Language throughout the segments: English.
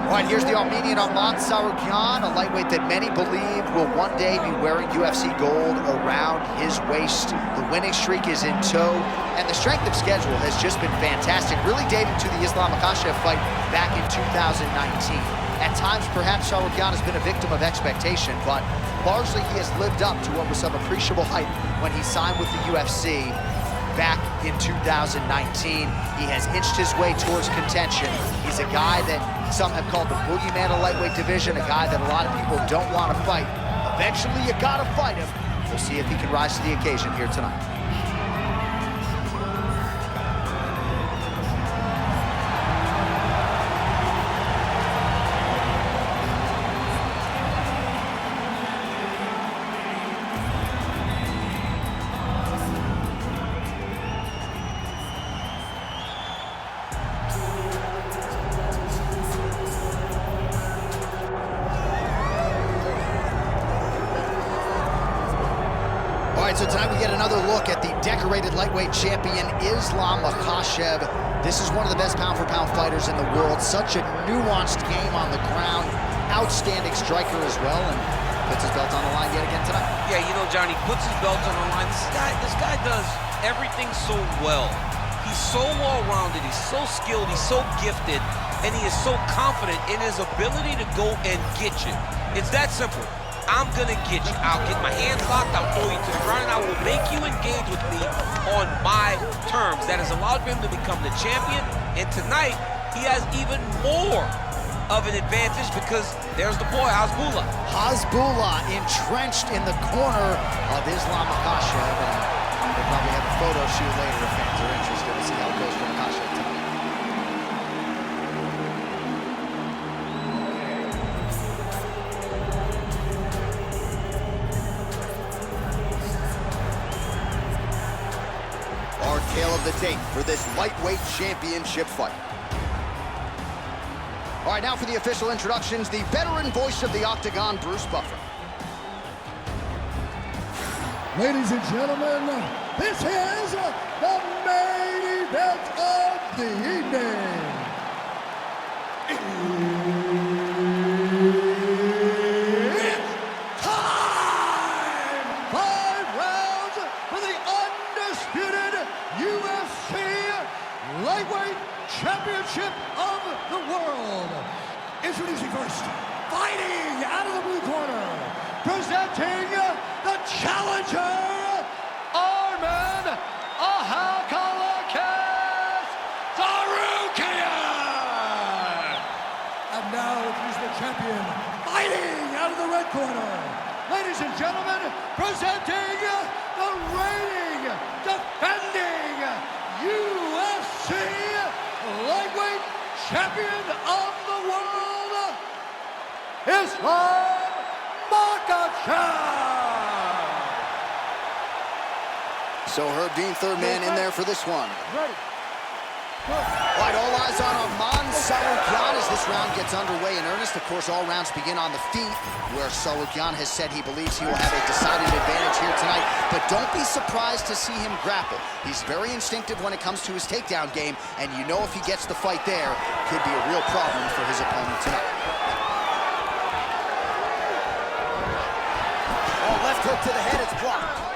All right, here's the Armenian Arman, a lightweight that many believe will one day be wearing UFC gold around his waist. The winning streak is in tow, and the strength of schedule has just been fantastic, really dating to the Makhachev fight back in 2019. At times, perhaps Tsurkyan has been a victim of expectation, but largely he has lived up to what was some appreciable hype when he signed with the UFC back in 2019. He has inched his way towards contention. He's a guy that some have called the boogeyman of lightweight division, a guy that a lot of people don't want to fight. Eventually, you gotta fight him. We'll see if he can rise to the occasion here tonight. All right, so tonight we get another look at the decorated lightweight champion, Makhachev. This is one of the best pound-for-pound fighters in the world. Such a nuanced game on the ground. Outstanding striker as well, and puts his belt on the line yet again tonight. Yeah, you know, Johnny, puts his belt on the line. This guy does everything so well. He's so well-rounded, he's so skilled, he's so gifted, and he is so confident in his ability to go and get you. It's that simple. I'm gonna get you. I'll get my hands locked, I'll throw you to the ground, and I will make you engage with me on my terms. That has allowed him to become the champion, and tonight, he has even more of an advantage because there's the boy, Hasbullah. Hasbullah entrenched in the corner of Makhachev, and we'll probably have a photo shoot later if fans are interested to see how it goes for Makhachev tonight. Our tale of the tape for this lightweight championship fight. All right, now for the official introductions, the veteran voice of the Octagon, Bruce Buffer. Ladies and gentlemen, this is the main event of the evening. It's time! 5 rounds for the undisputed UFC Lightweight Championship of the world. Introducing first, fighting out of the blue corner, presenting the challenger, Arman Tsurkyan. And now introducing the champion, fighting out of the red corner. Ladies and gentlemen, presenting the reigning, defending UFC Lightweight Champion of the world, Makhachev. So Herb Dean, third man in there for this one. Ready. All right, all eyes on Arman Tsurkyan as this round gets underway in earnest. Of course, all rounds begin on the feet, where Tsurkyan has said he believes he will have a decided advantage here tonight. But don't be surprised to see him grapple. He's very instinctive when it comes to his takedown game, and you know if he gets the fight there, could be a real problem for his opponent tonight. Oh, left hook to the head, it's blocked.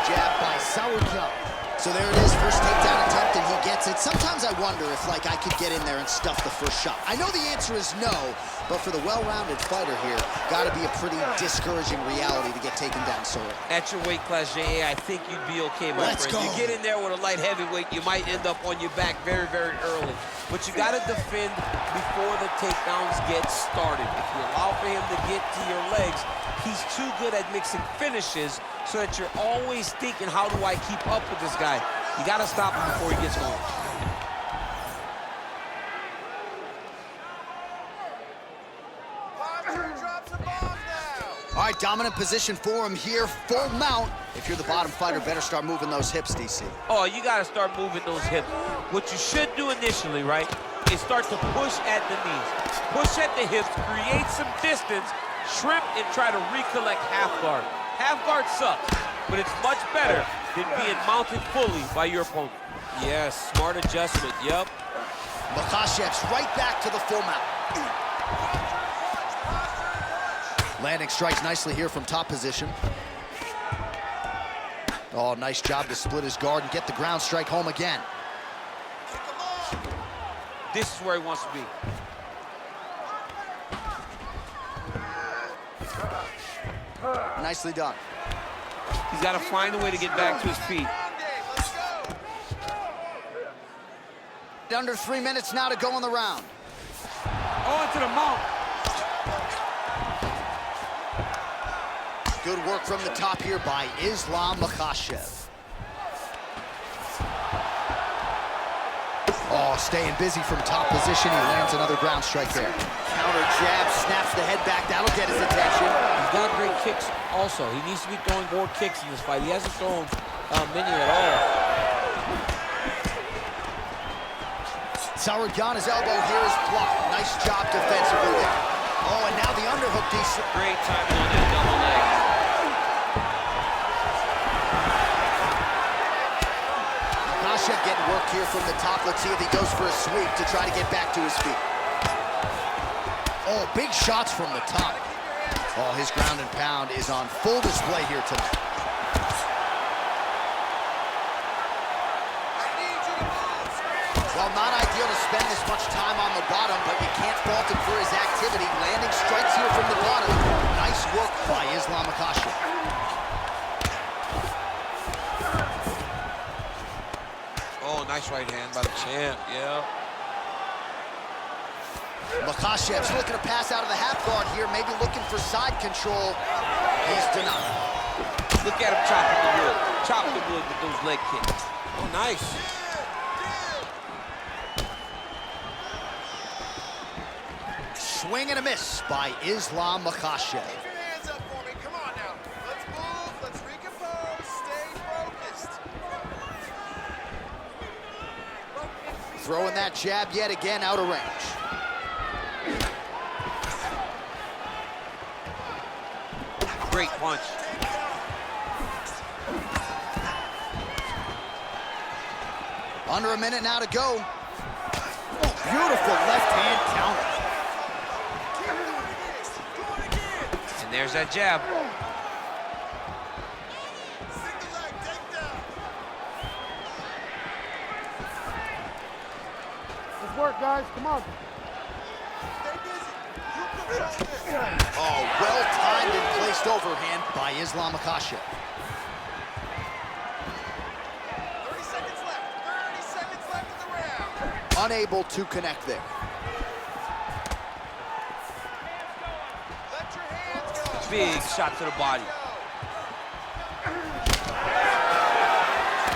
Jab by Tsurkyan. So there it is, first takedown attempt, and he gets it. Sometimes I wonder if, like, I could get in there and stuff the first shot. I know the answer is no, but for the well-rounded fighter here, gotta be a pretty discouraging reality to get taken down so early. At your weight class, J.A., I think you'd be okay, my Let's friend. go. You get in there with a light heavyweight, you might end up on your back very, very early. But you gotta defend before the takedowns get started. If you allow for him to get to your legs, he's too good at mixing finishes so that you're always thinking, how do I keep up with this guy? You gotta stop him before he gets going. All right, dominant position for him here, full mount. If you're the bottom fighter, better start moving those hips, DC. Oh, you gotta start moving those hips. What you should do initially, right, is start to push at the knees. Push at the hips, create some distance, shrimp, and try to recollect half guard. Half guard sucks, but it's much better than being mounted fully by your opponent. Yes, smart adjustment, yep. Makhachev's right back to the full mount. Landing strikes nicely here from top position. Oh, nice job to split his guard and get the ground strike home again. This is where he wants to be. Nicely done. He's got to find a way to get back to his feet. Under 3 minutes now to go in the round. Oh, into the mount. Good work from the top here by Islam Makhachev. Oh, staying busy from top position. He lands another ground strike there. Counter jab, snaps the head back. That'll get his attention. He's got great kicks also. He needs to be throwing more kicks in this fight. He hasn't thrown many at all. Tsurkyan's elbow here is blocked. Nice job defensively there. Oh, and now the underhook decent. Great timing on that double leg. Makhachev getting work here from the top. Let's see if he goes for a sweep to try to get back to his feet. Oh, big shots from the top. Oh, his ground and pound is on full display here tonight. Well, not ideal to spend this much time on the bottom, but you can't fault him for his activity. Landing strikes here from the bottom. Nice work by Islam Makhachev. Oh, nice right hand by the champ, yeah. Makhachev's looking to pass out of the half guard here, maybe looking for side control. He's denied. Look at him chopping the wood. Chop the wood with those leg kicks. Oh, nice. Swing and a miss by Islam Makhachev. Keep your hands up for me. Come on now. Let's move. Let's recompose. Stay focused. Throwing that jab yet again out of range. Great punch. Under a minute now to go. Oh, beautiful left hand counter. And there's that jab. Single leg takedown. Let's work, guys. Come on. Stay busy. You control this. Oh, well-timed and placed overhand by Islam Makhachev. 30 seconds left. 30 seconds left in the round. Unable to connect there. Let your hands go. Big shot to the body.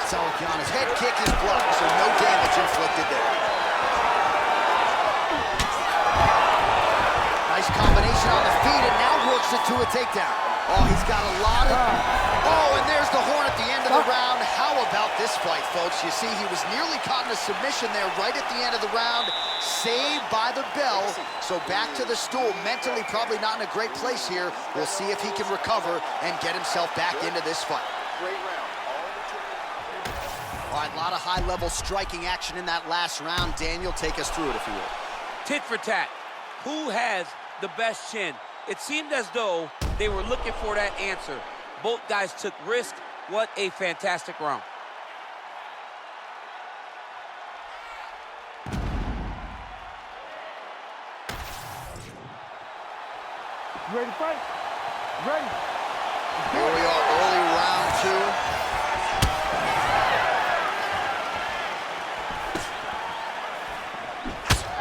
Tsurkyan's head kick is blocked, so no damage inflicted there. Nice combination on the feet, and now works it to a takedown. Oh, he's got a lot of... Oh, and there's the horn at the end of the round. How about this fight, folks? You see, he was nearly caught in a submission there right at the end of the round. Saved by the bell. So back to the stool. Mentally probably not in a great place here. We'll see if he can recover and get himself back into this fight. Great round. All right, a lot of high-level striking action in that last round. Daniel, take us through it, if you will. Tit for tat. Who has the best chin? It seemed as though they were looking for that answer. Both guys took risk. What a fantastic round. You ready to fight? Ready. Here we are, early round two.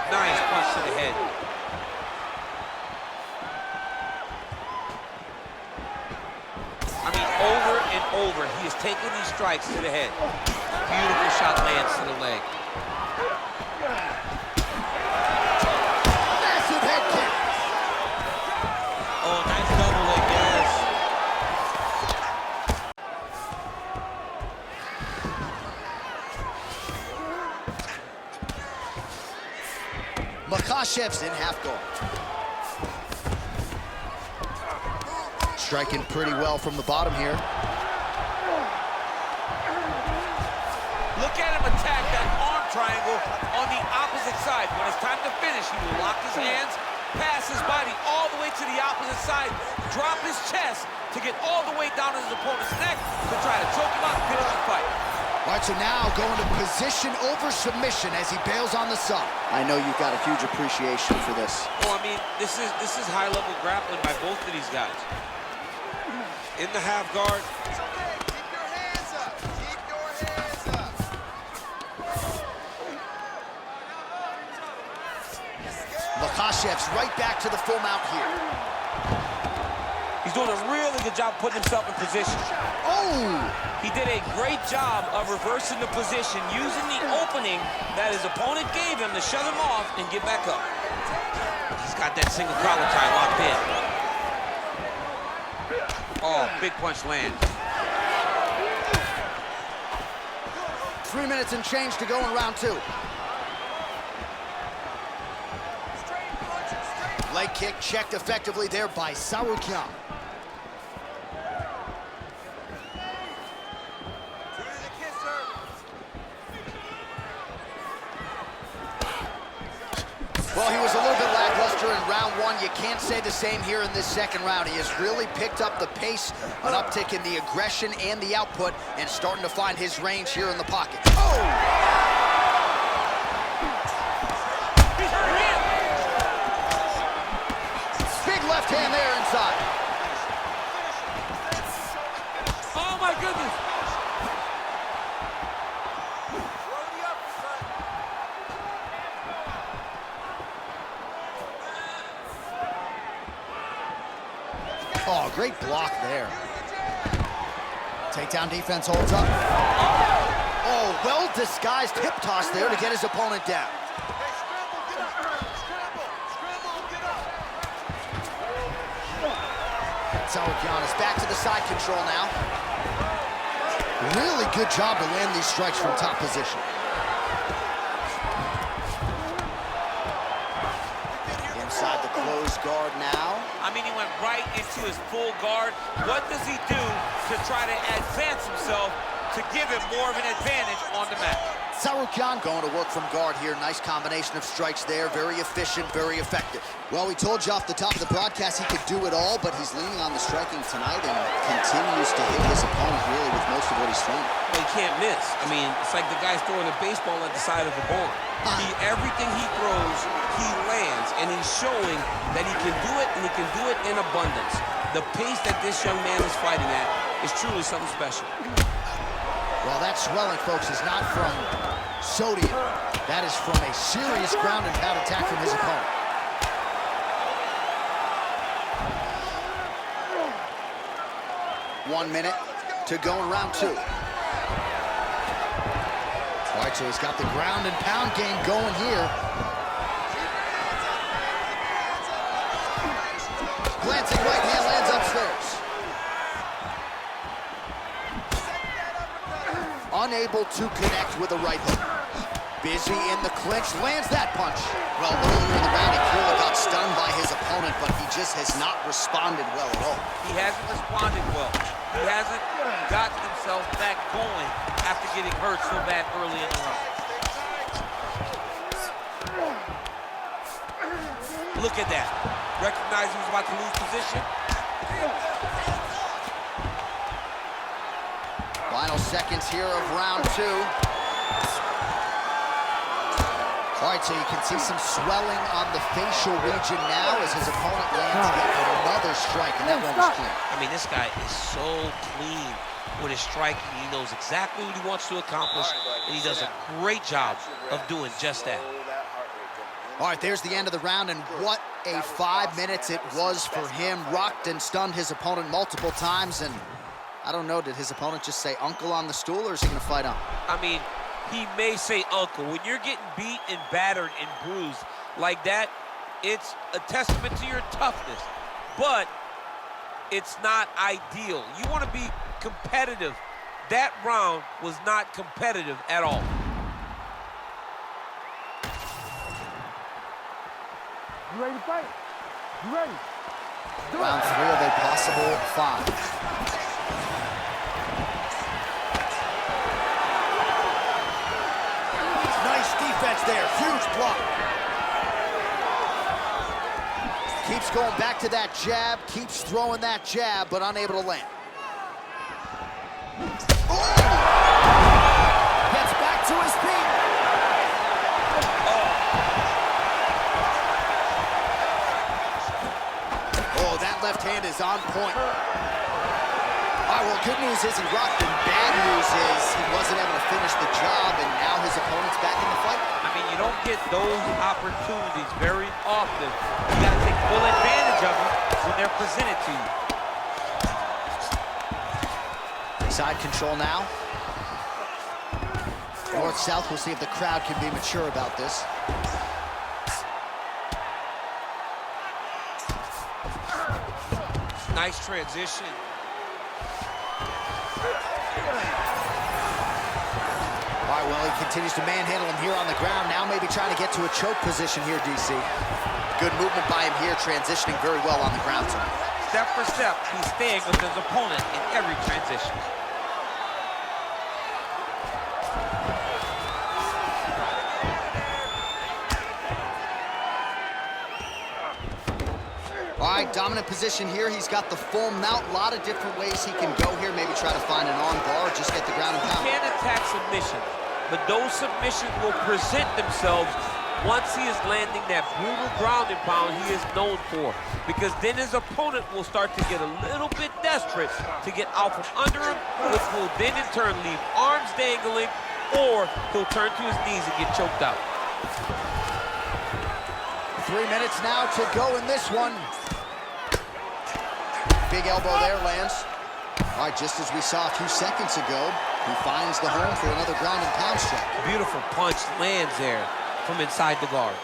Nice punch to the head. I mean, over and over, he is taking these strikes to the head. Beautiful shot lands to the leg. Massive head kick. Oh, nice double leg, yes. Makhachev's in half guard. Striking pretty well from the bottom here. Look at him attack that arm triangle on the opposite side. When it's time to finish, he will lock his hands, pass his body all the way to the opposite side, drop his chest to get all the way down to his opponent's neck to try to choke him out and finish the fight. All right, so now going to position over submission as he bails on the sub. I know you've got a huge appreciation for this. Oh, I mean, this is high-level grappling by both of these guys. In the half guard. It's okay. Keep your hands up. Keep your hands up. Makhachev's right back to the full mount here. He's doing a really good job putting himself in position. Oh! He did a great job of reversing the position, using the opening that his opponent gave him to shut him off and get back up. He's got that single collar tie locked in. Oh, big punch lands. 3 minutes and change to go in round 2. Leg kick checked effectively there by Tsurkyan. Well, he was a little bit lackluster in round 1. You can't say the same here in this second round. He has really picked up the pace, an uptick in the aggression and the output, and starting to find his range here in the pocket. Oh! Big left hand there inside. Oh, my goodness. Oh, great block there. Takedown defense holds up. Oh, well-disguised hip toss there to get his opponent down. Tsurkyan is back to the side control now. Really good job to land these strikes from top position. Inside the closed guard now. I mean, he went right into his full guard. What does he do to try to advance himself to give him more of an advantage on the mat? Tsurkyan going to work from guard here. Nice combination of strikes there. Very efficient, very effective. Well, we told you off the top of the broadcast he could do it all, but he's leaning on the striking tonight and continues to hit his opponent really with most of what he's throwing. Well, he can't miss. I mean, it's like the guy's throwing a baseball at the side of a barn. Everything he throws, he lands, and he's showing that he can do it, and he can do it in abundance. The pace that this young man is fighting at is truly something special. Well, that swelling, folks, is not from sodium. That is from a serious ground and pound attack from his opponent. One minute to go in round 2. All right, so he's got the ground and pound game going here. Glancing right hand lands upstairs. Unable to connect with a right hook. Busy in the clinch, lands that punch. Well, earlier in the round, he clearly got stunned by his opponent, but he just has not responded well at all. He hasn't responded well. He hasn't gotten himself back going after getting hurt so bad early in the round. Look at that. Recognized he was about to lose position. Final seconds here of round 2. All right, so you can see some swelling on the facial region now as his opponent lands yet another strike, and that one was clean. I mean, this guy is so clean with his striking. He knows exactly what he wants to accomplish, and he does a great job of doing just that. All right, there's the end of the round, and what a 5 minutes it was for him. Rocked and stunned his opponent multiple times, and I don't know, did his opponent just say uncle on the stool, or is he gonna fight on? I mean, he may say uncle. When you're getting beat and battered and bruised like that, it's a testament to your toughness, but it's not ideal. You want to be competitive. That round was not competitive at all. You ready to fight? You ready? Round 3 of a possible 5. keeps going back to that jab, keeps throwing that jab, but unable to land. Oh! Gets back to his feet. Oh, that left hand is on point. All right, well, good news is he rocked, and bad news is he wasn't able to finish the job, and now his opponent's back in the fight. I mean, you don't get those opportunities very often. You got to take full advantage of them when they're presented to you. Side control now. North-south, we'll see if the crowd can be mature about this. Nice transition. All right, well, he continues to manhandle him here on the ground. Now maybe trying to get to a choke position here, DC. Good movement by him here, transitioning very well on the ground tonight. Step for step, he's staying with his opponent in every transition. All right, dominant position here. He's got the full mount. A lot of different ways he can go here. Maybe try to find an arm bar or just get the ground and pound. He can attack submissions, but those submissions will present themselves once he is landing that brutal ground and pound he is known for. Because then his opponent will start to get a little bit desperate to get out from under him, which will then in turn leave arms dangling, or he'll turn to his knees and get choked out. 3 minutes now to go in this one. Big elbow there lands. All right, just as we saw a few seconds ago, he finds the home for another ground and pound strike. Beautiful punch lands there from inside the guard.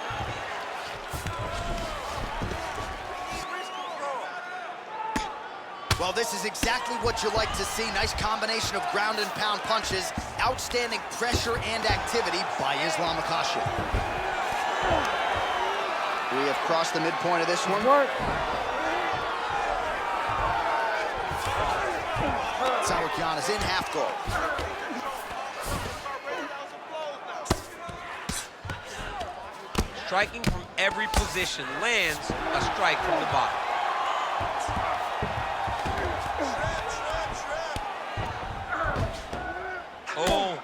Well, this is exactly what you like to see. Nice combination of ground and pound punches. Outstanding pressure and activity by Islam Makhachev. We have crossed the midpoint of this one. Tsurkyan is in half guard. Striking from every position, lands a strike from the bottom. Oh.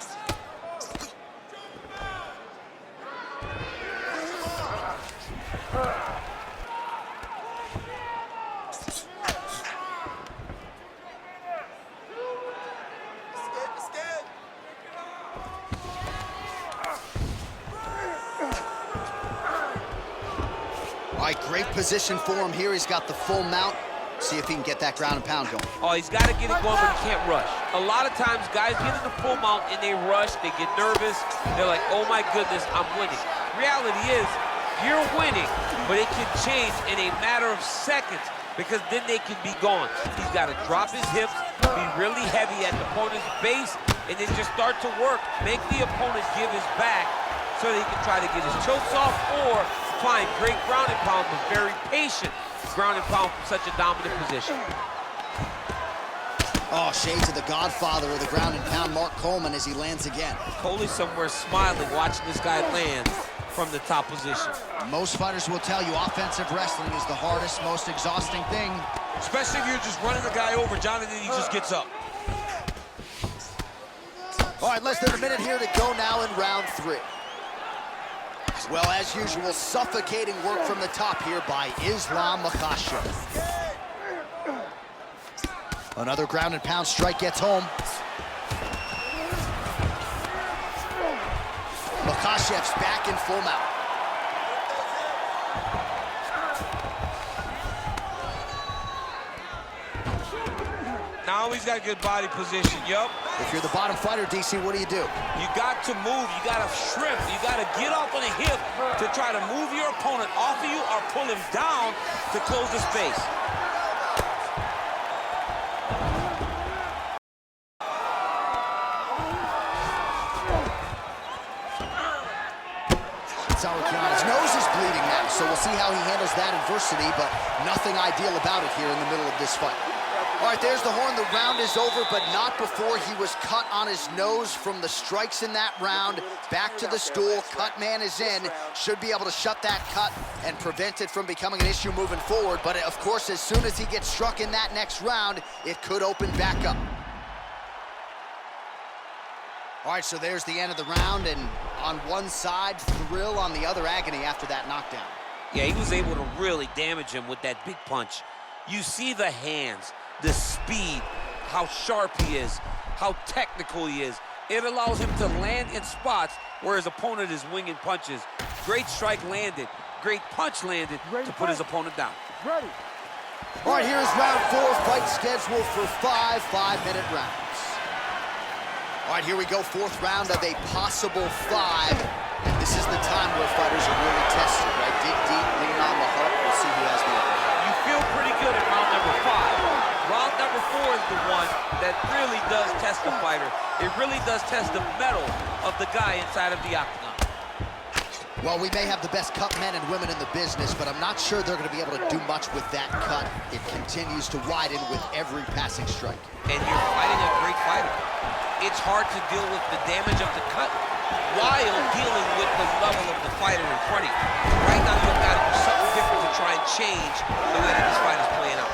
All right, great position for him here. He's got the full mount. See if he can get that ground and pound going. Oh, he's got to get it going, but he can't rush. A lot of times, guys get in the full mount and they rush, they get nervous. They're like, oh my goodness, I'm winning. Reality is, you're winning, but it can change in a matter of seconds because then they can be gone. He's got to drop his hips, be really heavy at the opponent's base, and then just start to work. Make the opponent give his back so that he can try to get his chokes off or find great ground and pound, but very patient ground and pound from such a dominant position. Oh, shades of the godfather of the ground and pound, Mark Coleman, as he lands again. Coley somewhere smiling, watching this guy land from the top position. Most fighters will tell you offensive wrestling is the hardest, most exhausting thing. Especially if you're just running the guy over, John, and then he just gets up. All right, less than a minute here to go now in round 3. Well, as usual, suffocating work from the top here by Islam Makhachev. Another ground and pound strike gets home. Makhachev's back in full mount. Now he's got good body position, yup. If you're the bottom fighter, DC, what do? You got to move, you got to shrimp, you got to get off on the hip to try to move your opponent off of you or pull him down to close the space. Tsurkyan, his nose is bleeding now, so we'll see how he handles that adversity, but nothing ideal about it here in the middle of this fight. All right, there's the horn. The round is over, but not before he was cut on his nose from the strikes in that round. Back to the stool. Cut man is in. Should be able to shut that cut and prevent it from becoming an issue moving forward. But, of course, as soon as he gets struck in that next round, it could open back up. All right, so there's the end of the round, and on one side, thrill, on the other, agony after that knockdown. Yeah, he was able to really damage him with that big punch. You see the hands, the speed, how sharp he is, how technical he is. It allows him to land in spots where his opponent is winging punches. Great strike landed, great punch landed to put his opponent down. Ready. All right, here's round 4, fight scheduled for 5 5-minute rounds. All right, here we go, 4th round of a possible 5. And this is the time where fighters are really tested, right? Dig deep, lean on the heart, we'll see who has the edge. You feel pretty good at round number 5. Round number 4 is the one that really does test the fighter. It really does test the mettle of the guy inside of the octagon. Well, we may have the best cut men and women in the business, but I'm not sure they're going to be able to do much with that cut. It continues to widen with every passing strike. And you're fighting a great fighter. It's hard to deal with the damage of the cut while dealing with the level of the fighter in front of you. Right now, you've got to do something different to try and change the way that this fight is playing out.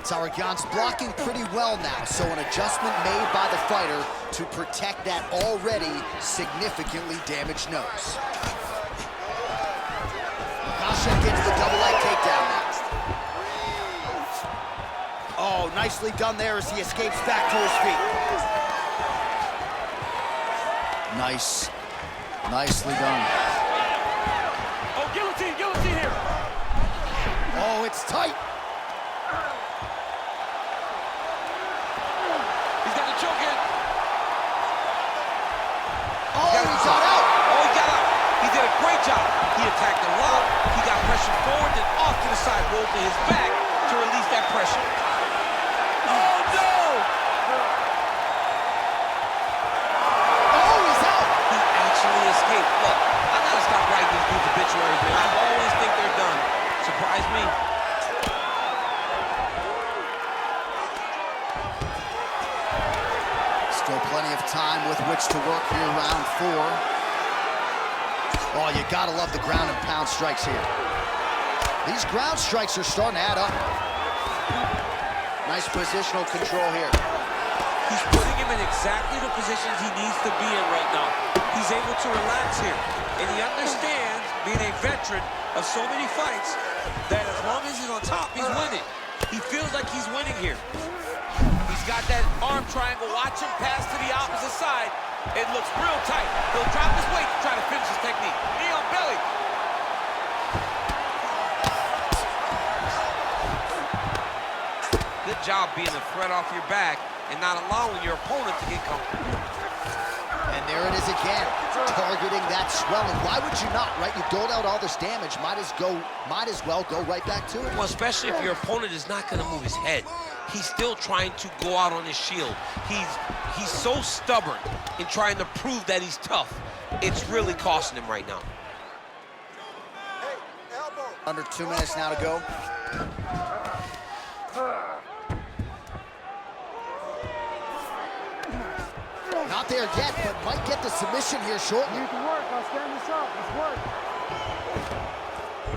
Tsurkyan's blocking pretty well now, so an adjustment made by the fighter to protect that already significantly damaged nose. Makhachev gets the double leg takedown next. Oh, nicely done there as he escapes back to his feet. Nice. Nicely done. Oh, guillotine here. Oh, it's tight. He's got the choke in. Oh, he got out. Oh, he got out. He did a great job. He attacked the lock. He got pressure forward, then off to the side, rolled to his back to release that pressure. Oh, no! Oh, he's out. He actually escaped. Look, I gotta stop writing these dudes obituaries, man. I always think they're done. Surprise me. Still plenty of time with which to work here, round 4. Oh, you gotta love the ground and pound strikes here. These ground strikes are starting to add up. Nice positional control here. He's putting him in exactly the positions he needs to be in right now. He's able to relax here. And he understands, being a veteran of so many fights, that as long as he's on top, he's winning. He feels like he's winning here. He's got that arm triangle. Watch him pass to the opposite side. It looks real tight. He'll drop his weight to try to finish his technique. Knee on belly. Good job being a threat off your back and not allowing your opponent to get comfortable. And there it is again, targeting that swelling. Why would you not, right? You doled out all this damage. Might as well go right back to it. Well, especially if your opponent is not going to move his head. He's still trying to go out on his shield. He's so stubborn in trying to prove that he's tough. It's really costing him right now. Under 2 minutes now to go. Not there yet, but might get the submission here shortly. Need to work. I'll stand this up. Let's work.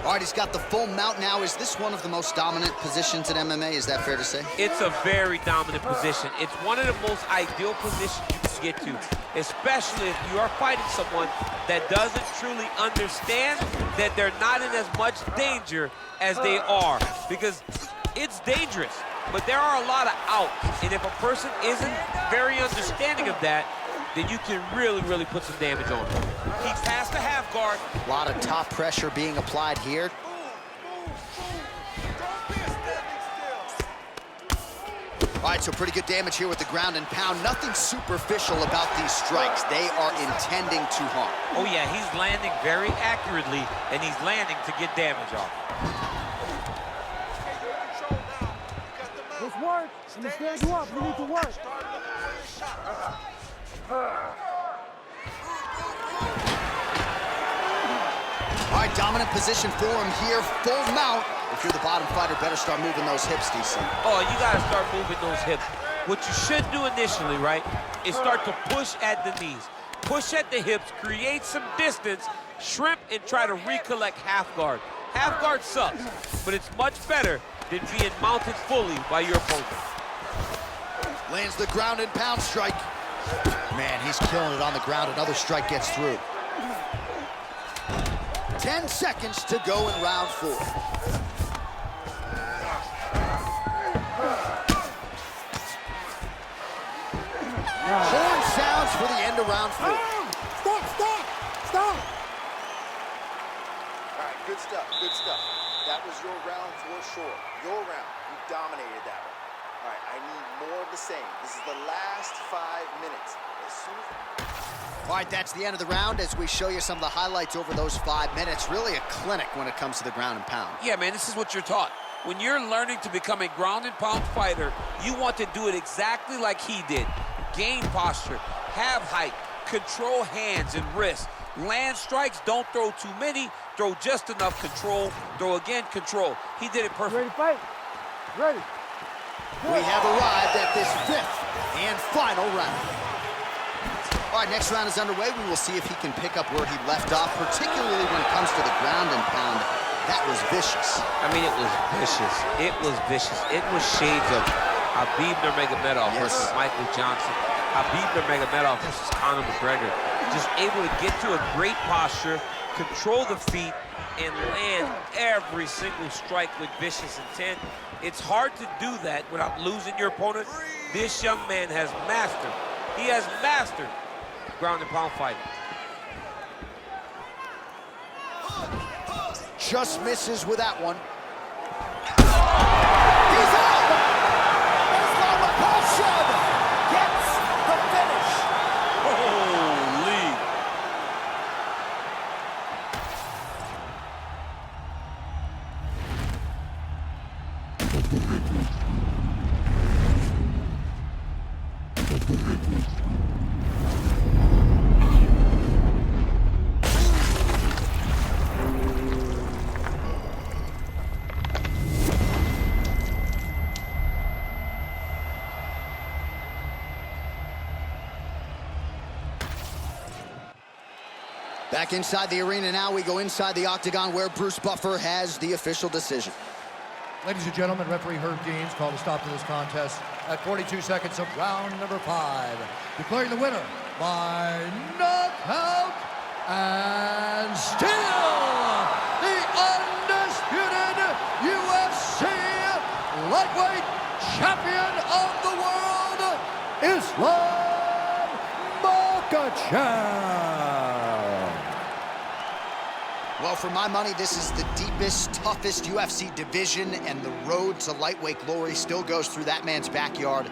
All right, he's got the full mount now. Is this one of the most dominant positions in MMA? Is that fair to say? It's a very dominant position. It's one of the most ideal positions you can get to, especially if you are fighting someone that doesn't truly understand that they're not in as much danger as they are, because it's dangerous, but there are a lot of outs, and if a person isn't very understanding of that, then you can really, really put some damage on him. He passed the half guard. A lot of top pressure being applied here. All right, so pretty good damage here with the ground and pound. Nothing superficial about these strikes. They are intending to harm. Oh yeah, he's landing very accurately, and he's landing to get damage off. Let's work. Let me stand you up. You need to work. All right, dominant position for him here, full mount. If you're the bottom fighter, better start moving those hips, DC. Oh, you gotta start moving those hips. What you should do initially, right, is start to push at the knees. Push at the hips, create some distance, shrimp, and try to recollect half guard. Half guard sucks, but it's much better than being mounted fully by your opponent. Lands the ground and pound strike. Man, he's killing it on the ground. Another strike gets through. 10 seconds to go in round 4. Horn sounds for the end of round 4. Stop! All right, good stuff, good stuff. That was your round for sure. Your round. You dominated that one. All right, I need more of the same. This is the last 5 minutes. As soon as... All right, that's the end of the round as we show you some of the highlights over those 5 minutes. Really a clinic when it comes to the ground and pound. Yeah, man, this is what you're taught. When you're learning to become a ground and pound fighter, you want to do it exactly like he did. Gain posture, have height, control hands and wrists. Land strikes, don't throw too many, throw just enough, control, throw again, control. He did it perfect. Ready to fight? Ready. We have arrived at this 5th and final round. All right, next round is underway. We will see if he can pick up where he left off, particularly when it comes to the ground and pound. That was vicious. I mean, it was vicious. It was vicious. It was shades of Khabib Nurmagomedov versus Michael Johnson. Khabib Nurmagomedov versus Conor McGregor. Just able to get to a great posture, control the feet, and land every single strike with vicious intent. It's hard to do that without losing your opponent. This young man has mastered. He has mastered ground and pound fighting. Just misses with that one. He's out! Islam Makhachev gets the finish. Holy! Back inside the arena now, we go inside the octagon where Bruce Buffer has the official decision. Ladies and gentlemen, referee Herb Deans called a stop to this contest at 42 seconds of round number 5. Declaring the winner by knockout and still the undisputed UFC lightweight champion of the world, Islam Makhachev. Well, for my money, this is the deepest, toughest UFC division, and the road to lightweight glory still goes through that man's backyard.